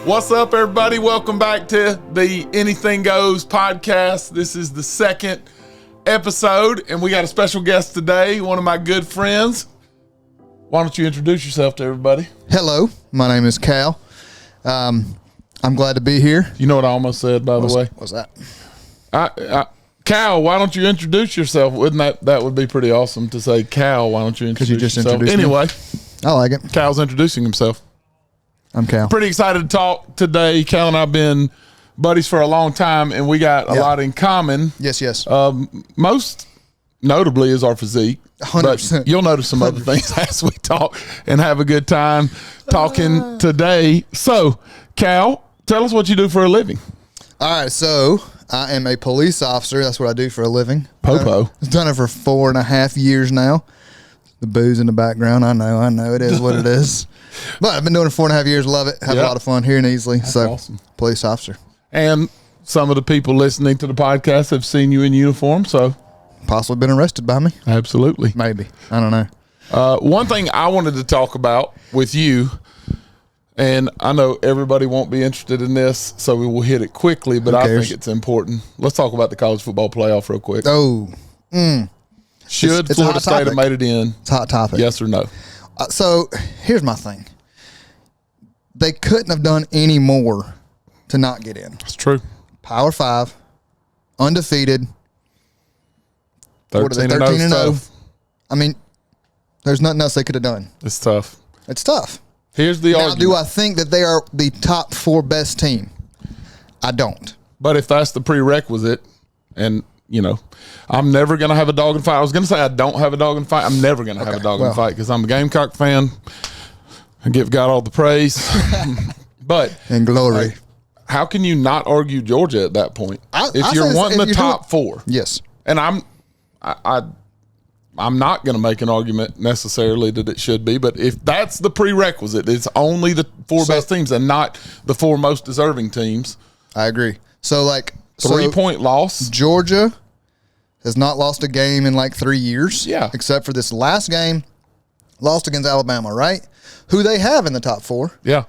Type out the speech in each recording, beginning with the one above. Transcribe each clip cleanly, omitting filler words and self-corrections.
What's up, everybody? Welcome back to the Anything Goes podcast. This is the second episode, and we got a special guest today, one of my good friends. Why don't you introduce yourself to everybody? Hello, my name is Cal. I'm glad to be here. You know what I almost said, by the way? What's that? Cal, why don't you introduce yourself? Wouldn't that would be pretty awesome to say, Cal, why don't you introduce Could you just yourself? introduce me? Anyway, I like it. Cal's introducing himself. I'm Cal. Pretty excited to talk today. Cal and I have been buddies for a long time, and we got a lot in common. Yes. Most notably is our physique. 100%. But you'll notice some other things as we talk and have a good time talking today. So, Cal, tell us what you do for a living. All right, so I am a police officer. That's what I do for a living. Popo. I've done it for 4.5 years now. The booze in the background. I know. It is what it is. But I've been doing it 4.5 years. Love it. Have a lot of fun here in Easley. That's so, awesome. Police officer. And some of the people listening to the podcast have seen you in uniform, so. Possibly been arrested by me. Absolutely. Maybe. I don't know. One thing I wanted to talk about with you, and I know everybody won't be interested in this, so we will hit it quickly, but I think it's important. Let's talk about the college football playoff real quick. Oh. Should it's Florida a hot State topic. have made it in? It's a hot topic. Yes or no? So here's my thing. They couldn't have done any more to not get in. It's true. Power 5, undefeated. 13 and 13 and 0. tough. I mean, there's nothing else they could have done. It's tough. It's tough. Here's the Now, argument. do I think that they are the top 4 best team? I don't. But if that's the prerequisite, and, you know, I'm never going to have a dog in the fight. I was going to say I don't have a dog in the fight. I'm never going to have a dog in the fight because I'm a Gamecock fan. I give God all the praise. But And glory. how can you not argue Georgia at that point? If you're say wanting if the you're top 4. Yes. And I'm not going to make an argument necessarily that it should be, but if that's the prerequisite, it's only the 4 best teams and not the 4 most deserving teams. I agree. So, like, 3-point loss. Georgia has not lost a game in like 3 years. Yeah. Except for this last game, lost against Alabama, right? Who they have in the top 4. Yeah.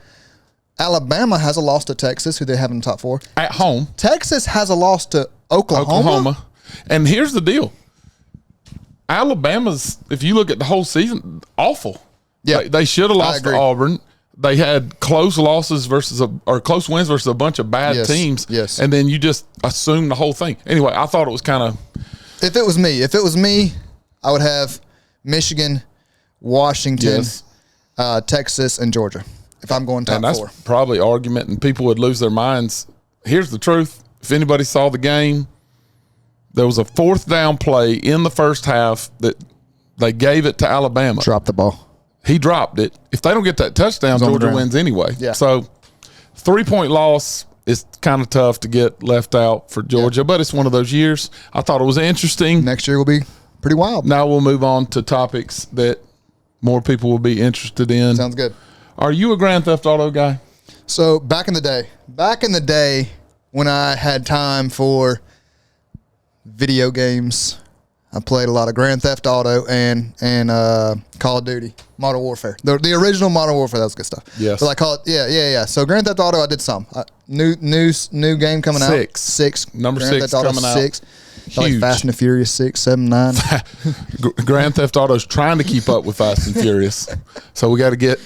Alabama has a loss to Texas, who they have in the top 4. At home. Texas has a loss to Oklahoma. And here's the deal. Alabama's, if you look at the whole season, awful. Yeah. They should have lost to agree. Auburn. They had close losses or close wins versus a bunch of bad teams. Yes. And then you just assume the whole thing. Anyway, I thought it was kind of. If it was me, I would have Michigan, Washington, Yes. Texas, and Georgia. If I'm going top And that's 4. probably argument, and people would lose their minds. Here's the truth. If anybody saw the game, there was a 4th down play in the first half that they gave it to Alabama. Drop the ball. He dropped it. If they don't get that touchdown, on the Georgia ground. wins anyway. Yeah. So 3-point loss is kind of tough to get left out for Georgia, but it's one of those years. I thought it was interesting. Next year will be pretty wild. Now we'll move on to topics that more people will be interested in. Sounds good. Are you a Grand Theft Auto guy? So back in the day when I had time for video games, I played a lot of Grand Theft Auto and Call of Duty, Modern Warfare. The original Modern Warfare, that was good stuff. Yes. So I call it, yeah. So Grand Theft Auto, I did some. New game coming out. 6. Number Grand 6 Theft Auto coming out. 6. Like Huge. Fast and the Furious 6, 7, 9. Grand Theft Auto's trying to keep up with Fast and Furious. So we got to get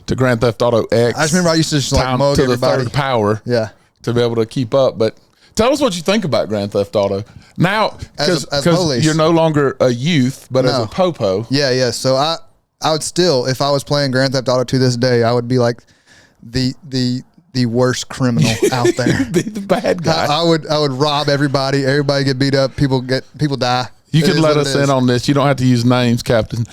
to Grand Theft Auto X. I just remember I used to just like down mug to everybody. the 3rd power. Yeah. To be able to keep up. But tell us what you think about Grand Theft Auto. Now, As because police. you're no longer a youth, but as No. a popo. Yeah. So I would still, if I was playing Grand Theft Auto to this day, I would be like the worst criminal out there. Be the bad guy. I would rob everybody. Everybody get beat up. People die. You It can is let what us it in is. on this. You don't have to use names, Captain.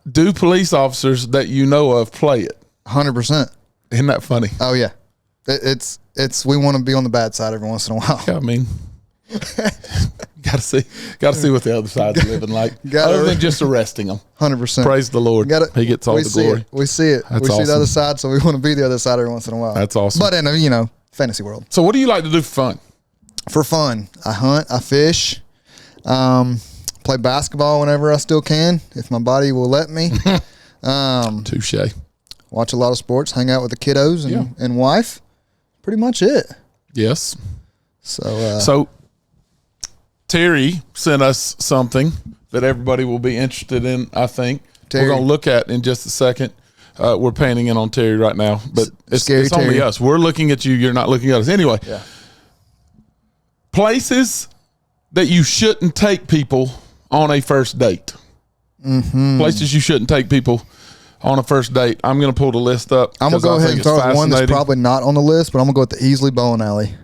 Do police officers that you know of play it? 100%. Isn't that funny? Oh yeah, it's we want to be on the bad side every once in a while. I mean, gotta see what the other side's living like. Gotta- Other than just arresting them. 100%. Praise the Lord. He gets all the glory. We see it. That's we see the awesome. other side, so we want to be the other side every once in a while. That's awesome. But in a fantasy world, So what do you like to do for fun? for fun, I hunt, I fish, play basketball whenever I still can, if my body will let me. Touche. watch a lot of sports, hang out with the kiddos and wife. Pretty much it. Yes. So Terry sent us something that everybody will be interested in, I think. Terry. We're going to look at in just a second. We're painting in on Terry right now, but it's only Terry. us. We're looking at you. You're not looking at us. Anyway, places that you shouldn't take people on a first date. Mm-hmm. Places you shouldn't take people on a first date. I'm going to pull the list up. I'm going to go ahead and start with one that's probably not on the list, but I'm going to go with the Easley Bowling Alley.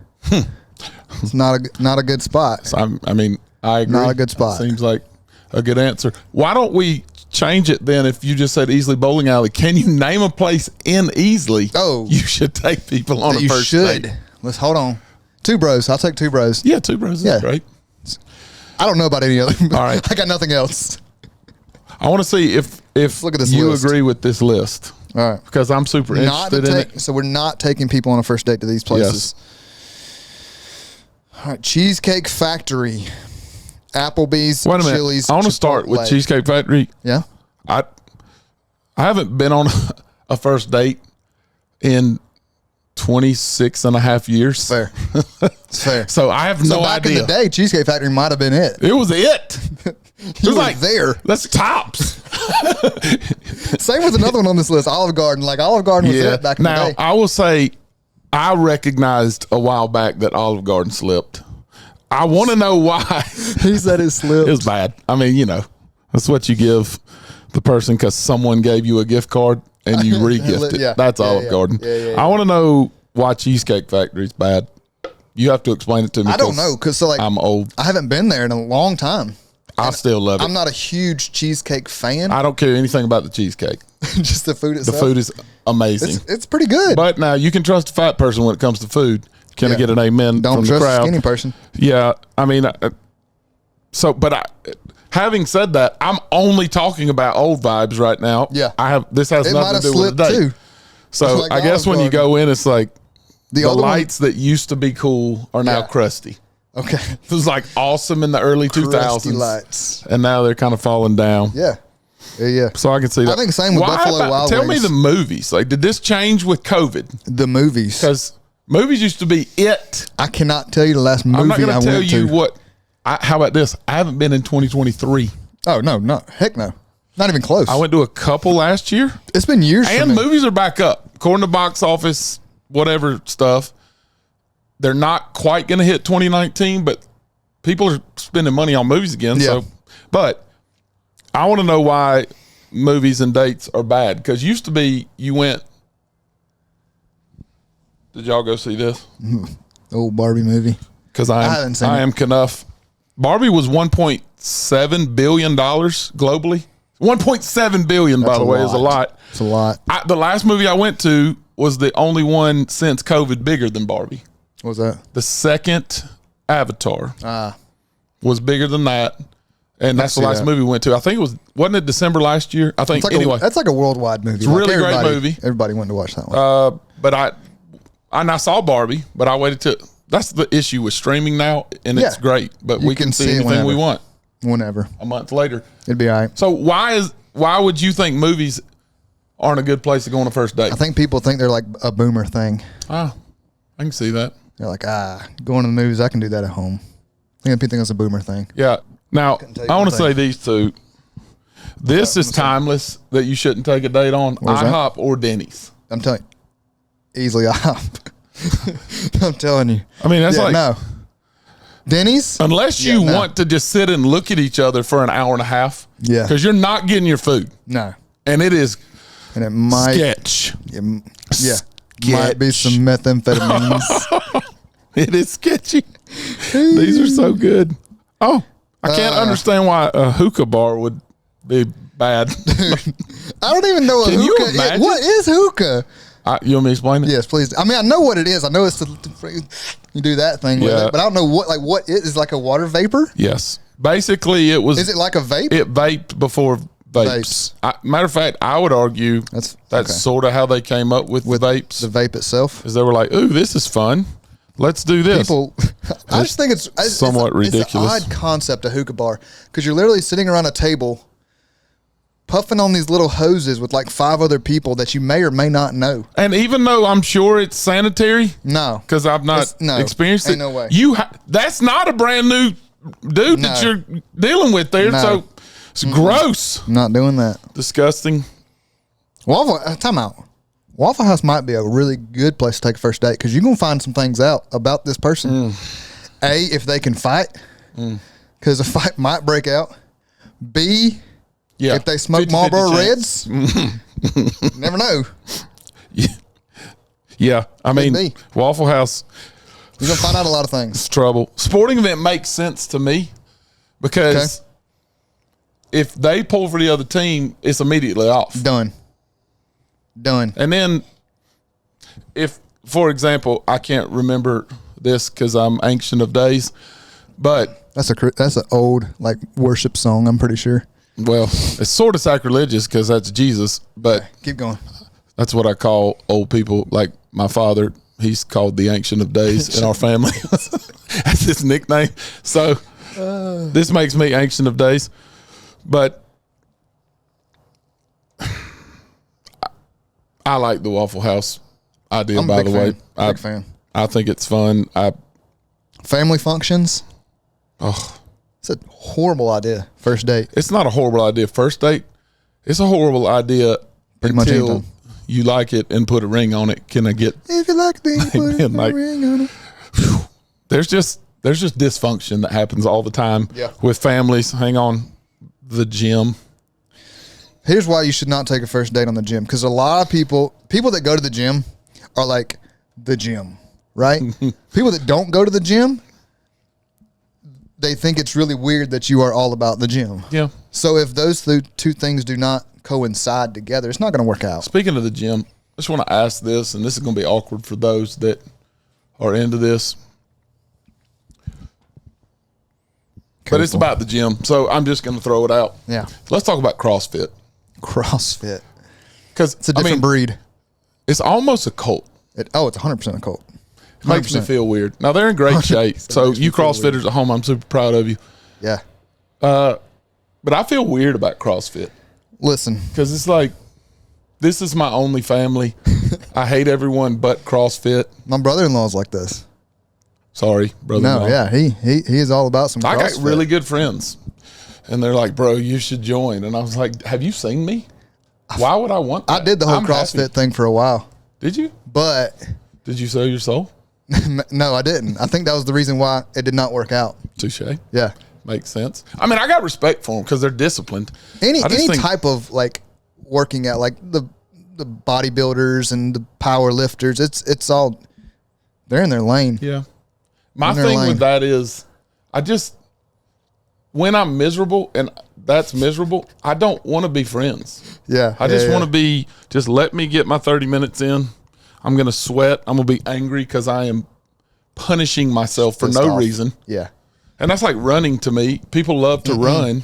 It's not a good spot. So I mean, I agree. Not a good spot. Seems like a good answer. Why don't we change it then? If you just said Easley Bowling Alley, can you name a place in Easley you should take people on a first date? Let's hold on. Two Bros. I'll take Two Bros. Yeah, Two Bros is great. I don't know about any other. All right. I got nothing else. I want to see if look at this you list. agree with this list. All right. Because I'm super interested in it. So we're not taking people on a first date to these places. Yes. All right. Cheesecake Factory, Applebee's, Wait a minute. Chili's. I want to start with Cheesecake Factory. Yeah. I haven't been on a first date in 26 and a half years. Fair. It's fair. So I have no back idea. in the day, Cheesecake Factory might have been it. It was it. It was like there. That's tops. Same with another one on this list, Olive Garden. Like Olive Garden was it back in the day. Now, I will say I recognized a while back that Olive Garden slipped. I want to know why. He said it slipped. It was bad. I mean, that's what you give the person because someone gave you a gift card and you re-gift it. Yeah. That's Olive Garden. Yeah. I want to know why Cheesecake Factory's bad. You have to explain it to me. I don't know because I'm old. I haven't been there in a long time. I still love it. I'm not a huge cheesecake fan. I don't care anything about the cheesecake. Just the food itself. The food is amazing. It's pretty good. But now you can trust a fat person when it comes to food. Can I get an amen Don't from the trust crowd? a skinny person. Yeah, I mean, having said that, I'm only talking about old vibes right now. Yeah, this has nothing to do with the date. Too. So like I guess when you go in, it's like the lights that used to be cool are now crusty. Okay, it was like awesome in the early 2000s, lights, and now they're kind of falling down. Yeah. So I can see that. I think same with Buffalo Wild Wings. Tell me the movies. Like, did this change with COVID? The movies, because movies used to be it. I cannot tell you the last movie I went to. I'm not going to tell you what. How about this? I haven't been in 2023. Oh no, heck no, not even close. I went to a couple last year. It's been years. And movies are back up. According to box office, whatever stuff, they're not quite going to hit 2019, but people are spending money on movies again. Yeah. So, but I want to know why movies and dates are bad. Because used to be you went. Did y'all go see this? Old Barbie movie. Because I am Knuff. Barbie was $1.7 billion globally. 1.7 billion, by the way, is a lot. It's a lot. The last movie I went to was the only one since COVID bigger than Barbie. What was that? The second Avatar was bigger than that. And that's the last movie we went to. I think wasn't it December last year? I think, that's like a worldwide movie. It's a really great movie. Everybody went to watch that one. But I saw Barbie, but I waited to. That's the issue with streaming now, and it's great. But we can see anything we want whenever. A month later, it'd be all right. So why would you think movies aren't a good place to go on a first date? I think people think they're like a boomer thing. I can see that. They're like, going to the movies, I can do that at home. I think people think it's a boomer thing. Yeah. Now I want to say these two. This is timeless that you shouldn't take a date on IHOP or Denny's. I'm telling you, easily IHOP. I'm telling you. I mean, that's no. Denny's? Unless you want to just sit and look at each other for an hour and a half. Yeah. Because you're not getting your food. No. And it is it might sketch. Might be some methamphetamines. It is sketchy. These are so good. Oh, I can't understand why a hookah bar would be bad. I don't even know what hookah is. What is hookah? You want me to explain it? Yes, please. I mean, I know what it is. I know it's you do that thing with it, but I don't know what it is. Like a water vapor? Yes. Basically, it was. Is it like a vape? It vaped before vapes. Matter of fact, I would argue that's sort of how they came up with vapes. The vape itself, is they were like, "Ooh, this is fun. Let's do this." People, I just think it's somewhat ridiculous. It's an odd concept, a hookah bar, because you're literally sitting around a table puffing on these little hoses with like 5 other people that you may or may not know. And even though I'm sure it's sanitary, No, because I've not experienced it. Ain't no way. That's not a brand new dude that you're dealing with there. No. So it's gross, I'm not doing that. disgusting. Time out. Waffle House might be a really good place to take a first date because you're gonna find some things out about this person. A, if they can fight, because a fight might break out. B, if they smoke 50-50 Marlboro chance. Reds, never know. Yeah, I mean, be. Waffle House You're gonna find out a lot of things. is trouble. Sporting event makes sense to me because if they pull for the other team, it's immediately off. Done. And then, if, for example, I can't remember this because I'm ancient of days, but That's an old like worship song. I'm pretty sure. well, it's sort of sacrilegious because that's Jesus, but Keep going. that's what I call old people. Like my father, he's called the Ancient of Days in our family. That's his nickname. So this makes me Ancient of Days, but I like the Waffle House idea. I'm by a big the way, fan. Big fan. I think it's fun. Family functions. Oh, It's a horrible idea. First date. it's not a horrible idea. First date, it's a horrible idea Pretty much until anytime. you like it and put a ring on it. Can I get? If you like me, put a Like- ring on it. There's just dysfunction that happens all the time Yeah. with families. Hang on, the gym. Here's why you should not take a first date on the gym. Because a lot of people that go to the gym are like the gym, right? People that don't go to the gym, they think it's really weird that you are all about the gym. Yeah. So if those two things do not coincide together, it's not going to work out. Speaking of the gym, I just want to ask this, and this is going to be awkward for those that are into this. But it's about the gym, so I'm just going to throw it out. Yeah. Let's talk about CrossFit. CrossFit. Because It's a different breed. it's almost a cult. It's 100% a cult. It makes me 100%. feel weird. Now, they're in great shape. So makes me you feel CrossFitters at home, I'm super proud of you. Yeah. But I feel weird about CrossFit Listen, because it's like, this is my only family. I hate everyone but CrossFit. my brother-in-law's like this. Sorry, brother. No, yeah, he is all about some I CrossFit. got really good friends. And they're like, bro, you should join. And I was like, have you seen me? Why would I want that? I did the whole I'm CrossFit happy. thing for a while, Did you? but Did you sell your soul? no, I didn't. I think that was the reason why it did not work out. Touche. Yeah. Makes sense. I mean, I got respect for them because they're disciplined. Any I just think- type of like working out, like the bodybuilders and the power lifters, it's all they're in their lane. Yeah. My In their thing lane. with that is, when I'm miserable and that's miserable, I don't want to be friends. Yeah. I just want to just let me get my 30 minutes in. I'm going to sweat. I'm going to be angry because I am punishing myself for Pissed no off. reason. Yeah. And that's like running to me. People love to run.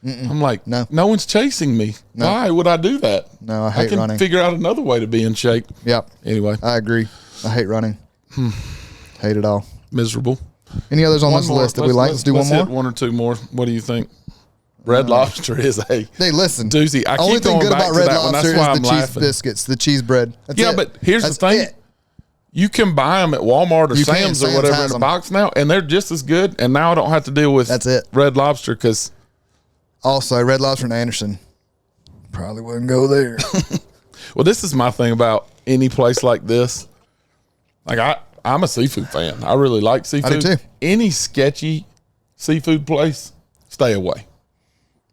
I'm like, No. no one's chasing me. Why would I do that? No, I hate can running. figure out another way to be in shape. Yep. Anyway, I agree. I hate running. Hate it all. miserable. Any others on One this more. list that we like? Let's do one hit more. one or two more. What do you think? Red Lobster is a Hey, listen. doozy. I Only keep thing going good back about to Red that one. That's Lobster why is I'm the cheese laughing. biscuits, the cheese bread. That's Yeah, it. but here's That's the thing. it. You can buy them at Walmart or You can. Sam's or Sam's whatever has in a them. box now, and they're just as good. And now I don't have to deal with That's it. Red Lobster because Also, Red Lobster and Anderson. Probably wouldn't go there. well, this is my thing about any place like this. Like I'm a seafood fan. I really like seafood. too. Any sketchy seafood place, stay away.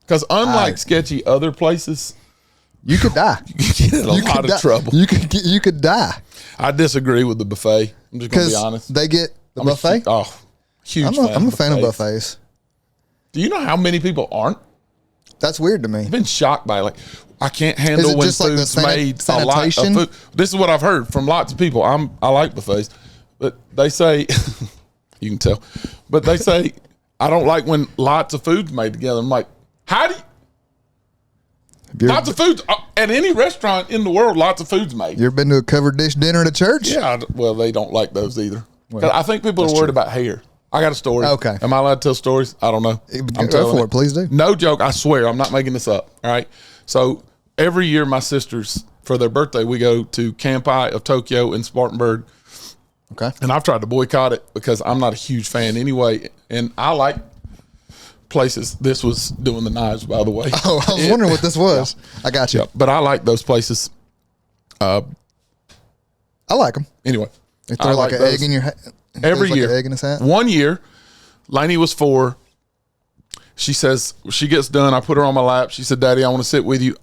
Because unlike sketchy other places, You could die. you get in a You lot could of die. trouble. You could die I disagree with the buffet. I'm just going to because be honest. they get the I'm a buffet. huge I'm a fan of buffets. buffets. Do you know how many people aren't? That's weird to me. I've been shocked by like I can't handle it when just like the food's made a lot of sanitation? food. This is what I've heard from lots of people. I like buffets, but they say you can tell, but they say I don't like when lots of food's made together. I'm like, how do you? Lots of food at any restaurant in the world. Lots of food's made. You ever been to a covered dish dinner at a church? Yeah, well, they don't like those either. 'Cause I think people are worried about hair. I got a story. Okay. Am I allowed to tell stories? I don't know. Go for it. Please do. No joke. I swear. I'm not making this up. All right. So every year, my sisters, for their birthday, we go to Kampai of Tokyo in Spartanburg. Okay. And I've tried to boycott it because I'm not a huge fan anyway. And I like places. This was doing the knives, by the way. Oh, I was wondering what this was. Yeah. I got you. Yeah, but I like those places. I like them. Anyway. They throw like an egg in your hat. Every year. Like an egg in his hat. One year, Lainey was 4. She says, she gets done. I put her on my lap. She said, Daddy, I want to sit with you.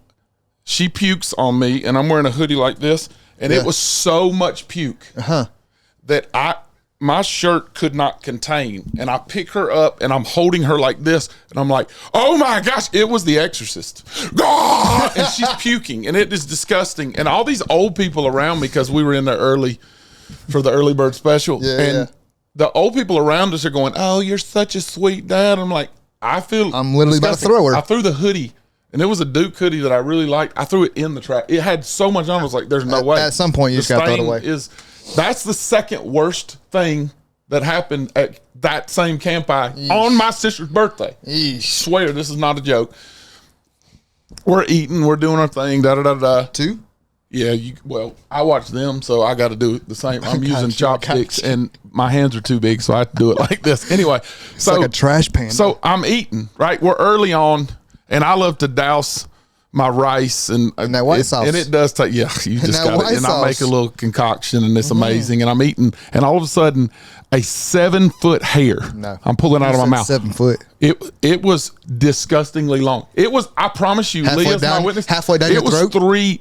She pukes on me, and I'm wearing a hoodie like this. And it was so much puke that my shirt could not contain. And I pick her up, and I'm holding her like this. And I'm like, oh, my gosh, it was The Exorcist. And she's puking, and it is disgusting. And all these old people around me, because we were in there early for the early bird special. And the old people around us are going, oh, you're such a sweet dad. I'm like, I'm literally about to throw her. I threw the hoodie, and it was a Duke hoodie that I really liked. I threw it in the trash. It had so much on. I was like, there's no way. At some point, you just got to throw it away. That's the second worst thing that happened at that same Kampai on my sister's birthday. I swear, this is not a joke. We're eating. We're doing our thing. Da-da-da-da. 2? Yeah, well, I watch them, so I got to do the same. I'm using chopsticks, and my hands are too big, so I have to do it like this. Anyway, it's like a trash pan. So I'm eating, right? We're early on, and I love to douse my rice and that white sauce. And it does take, you just got it. And sauce. I make a little concoction, and it's amazing. And I'm eating, and all of a sudden, a 7-foot hair. No, I'm pulling out of my mouth. 7 foot. It was disgustingly long. It was. I promise you, Leah's my witness. Halfway down your throat.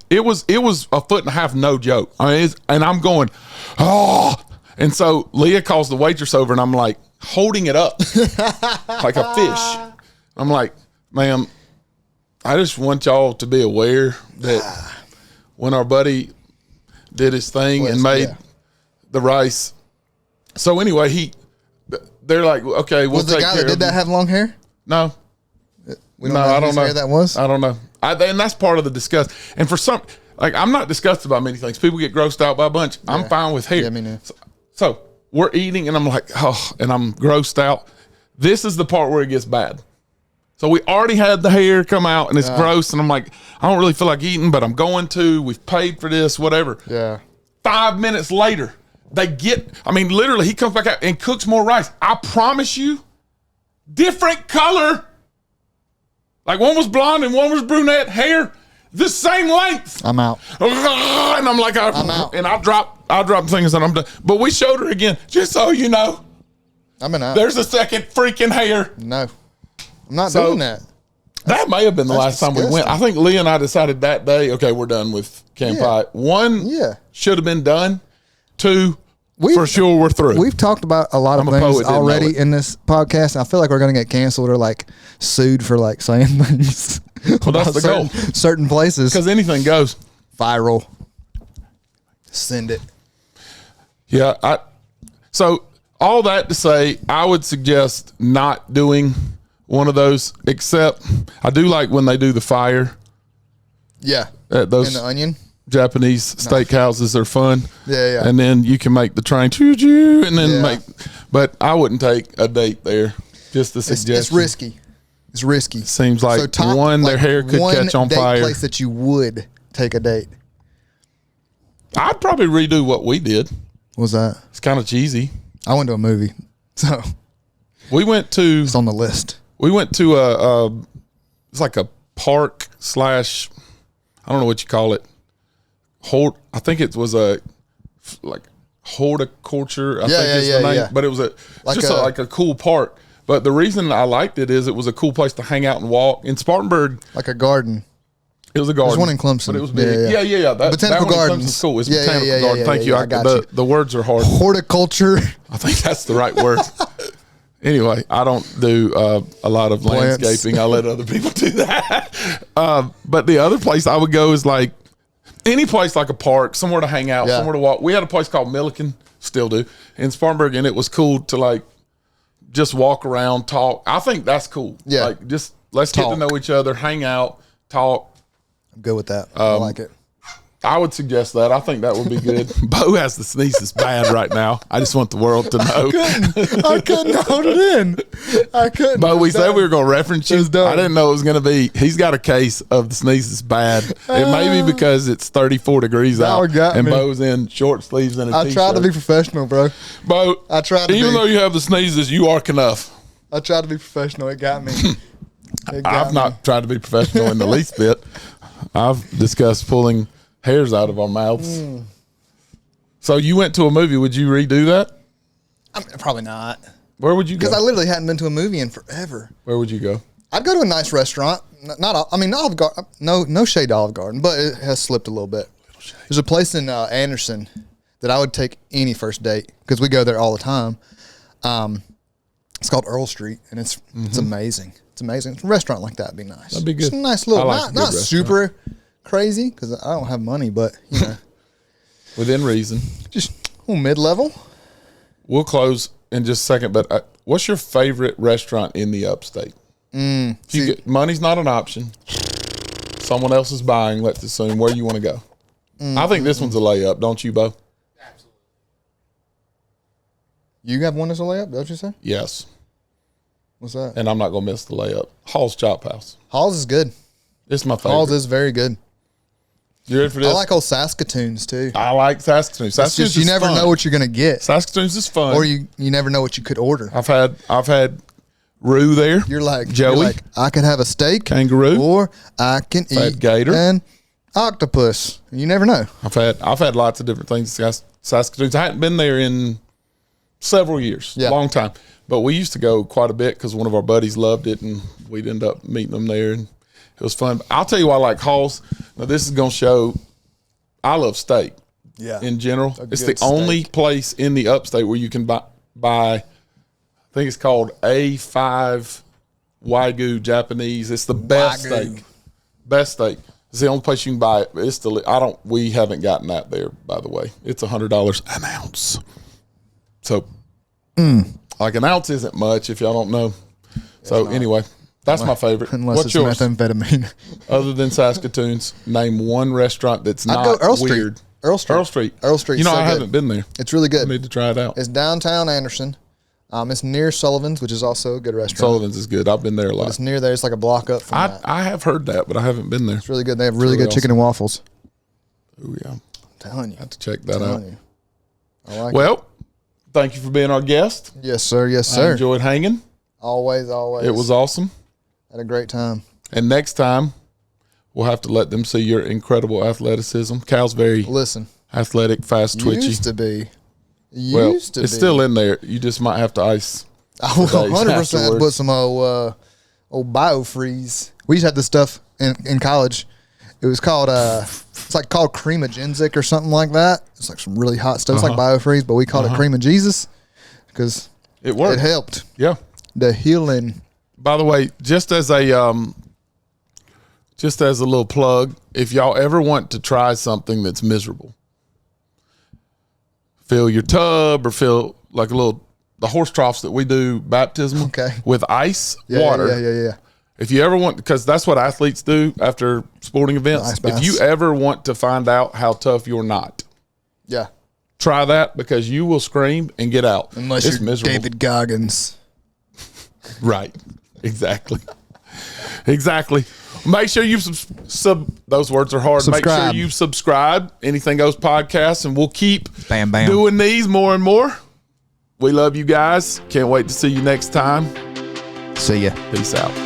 It was 1.5 feet. No joke. I mean, and I'm going, oh. And so Leah calls the waitress over, and I'm like holding it up like a fish. I'm like, ma'am, I just want y'all to be aware that when our buddy did his thing and made the rice. So anyway, they're like, okay, we'll take care of it. Was the guy that did that have long hair? No. We don't know I don't know. That was? I don't know. And that's part of the disgust. And for some, like, I'm not disgusted by many things. People get grossed out by a bunch. Yeah. I'm fine with hair. Yeah, me neither. So we're eating, and I'm like, oh, and I'm grossed out. This is the part where it gets bad. So we already had the hair come out, and it's gross, and I'm like, I don't really feel like eating, but I'm going to. We've paid for this, whatever. Yeah. 5 minutes later, literally, he comes back out and cooks more rice. I promise you, different color. Like one was blonde and one was brunette. Hair, the same length. I'm out. And I'm like, I'm out. And I drop things, and I'm done. But we showed her again, just so you know. I'm out. There's a second freaking hair. No. I'm not doing that. That may have been the last time we went. I think Leah and I decided that day, okay, we're done with Kampai. Yeah. 1, should have been done. 2, for sure we're through. We've talked about a lot of things already in this podcast, and I feel like we're going to get canceled or like sued for like saying things. Well, that's the goal. Certain places. Because anything goes. Viral. Send it. Yeah. So all that to say, I would suggest not doing one of those, except I do like when they do the fire. Yeah. Those and the onion. Japanese steakhouses are fun. Yeah. And then you can make the train choo-choo and then but I wouldn't take a date there. Just a suggestion. It's risky. It's risky. Seems like their hair could catch on fire. One place that you would take a date. I'd probably redo what we did. What was that? It's kind of cheesy. I went to a movie. So we went to. It's on the list. We went to it's like a park / I don't know what you call it. I think it was like horticulture. I think it's the name. Yeah. But it was like a cool park. But the reason I liked it is it was a cool place to hang out and walk. In Spartanburg. Like a garden. It was a garden. There's one in Clemson. But it was big. Yeah. Botanical Gardens. Is cool. It's Botanical Garden. Thank you. I got you. The words are hard. Horticulture. I think that's the right word. Anyway, I don't do a lot of landscaping. I let other people do that. But the other place I would go is like any place like a park, somewhere to hang out, somewhere to walk. We had a place called Milliken, still do, in Spartanburg, and it was cool to like just walk around, talk. I think that's cool. Yeah. Like just let's get to know each other, hang out, talk. I'm good with that. I like it. I would suggest that. I think that would be good. Bo has the sneezes bad right now. I just want the world to know. I couldn't hold it in. I couldn't. Bo, we said we were going to reference you. done. I didn't know it was going to be. He's got a case of the sneezes bad. It may be because it's 34 degrees Now out, it got and me. Bo's in short sleeves and a I t-shirt. tried to be professional, bro. Bo, I tried to even be. though you have the sneezes, you are enough. I tried to be professional. It got me. It got I've me. not tried to be professional in the least bit. I've discussed pulling hairs out of our mouths. So you went to a movie. Would you redo that? Probably not. Where would you go? Because I literally hadn't been to a movie in forever. Where would you go? I'd go to a nice restaurant. Not Olive Garden. No shade to Olive Garden, but it has slipped a little bit. There's a place in Anderson that I would take any first date because we go there all the time. It's called Earl Street, and it's amazing. It's amazing. A restaurant like that would be nice. That'd be good. Just a nice little, I like a good not restaurant. super crazy because I don't have money, but you know, Within reason. just mid-level. We'll close in just a second, but what's your favorite restaurant in the upstate? If you get, money's not an option. Someone else is buying, let's assume. Where you want to go? I think this one's a layup, don't you, Bo? You have one that's a layup, don't you say? Yes. What's that? And I'm not going to miss the layup. Hall's Chop House. Hall's is good. It's my favorite. Hall's is very good. You ready for this? I like old Saskatoons too. I like Saskatoon. It's Saskatoon just you never know what you're gonna get, Saskatoon's is fun. or you never know what you could order. I've had Rue there. You're like Joey. you're like, I could have a steak, Kangaroo. or I can eat gator. an octopus. You never know. I've had lots of different things. Saskatoon's. I hadn't been there in several years, Yeah. long time. But we used to go quite a bit because one of our buddies loved it, and we'd end up meeting them there, and it was fun. I'll tell you why I like Hall's. Now this is gonna show. I love steak. Yeah. In general, it's the good only steak. place in the upstate where you can buy. I think it's called A5 Wagyu Japanese. It's the best Wagyu. steak. Best steak. It's the only place you can buy it. It's the. We haven't gotten that there, by the way. It's $100 an ounce. So, like an ounce isn't much if y'all don't know. So anyway, that's my favorite. Unless What's it's yours? methamphetamine. Other than Saskatoon's, name one restaurant that's I'd not go Earl Street. weird. Earl Street. Earl Street. Earl Street's You know, so I good. haven't been there. It's really I good. need to try it out. It's downtown Anderson. It's near Sullivan's, which is also a good restaurant. Sullivan's is good. I've been there a lot. It's near there. It's like a block up from that. I have heard that, but I haven't been there. It's really good. They have really really good chicken and waffles. Oh yeah, I'm telling you. have to check that out. Telling you. I like it. Well, thank you for being our guest. Yes, sir. Yes, I sir. enjoyed hanging. Always, always. It was awesome. Had a great time. And next time, we'll have to let them see your incredible athleticism. Cal's very Listen, athletic, fast, twitchy. used to be. Well, Used to it's be. still in there. You just might have to ice. I will the days 100% afterwards. put some old BioFreeze. We used to have this stuff in college. It was called it's like called Cream of Genzik or something like that. It's like some really hot stuff. It's like BioFreeze, but we called it Cream of Jesus because It it worked. helped Yeah. the healing. By the way, just as a little plug, if y'all ever want to try something that's miserable, fill your tub or fill like the horse troughs that we do baptism Okay. with ice Yeah, water. Yeah. If you ever want, because that's what athletes do after sporting events. Ice If baths. you ever want to find out how tough you're not, Yeah. try that because you will scream and get out. Unless it's you're miserable. David Goggins. Right. Exactly. Exactly. Make sure you those words are hard. Make Subscribe. sure you subscribe. Anything Goes podcast, and we'll keep Bam, bam. doing these more and more. We love you guys. Can't wait to see you next time. See ya. Peace out.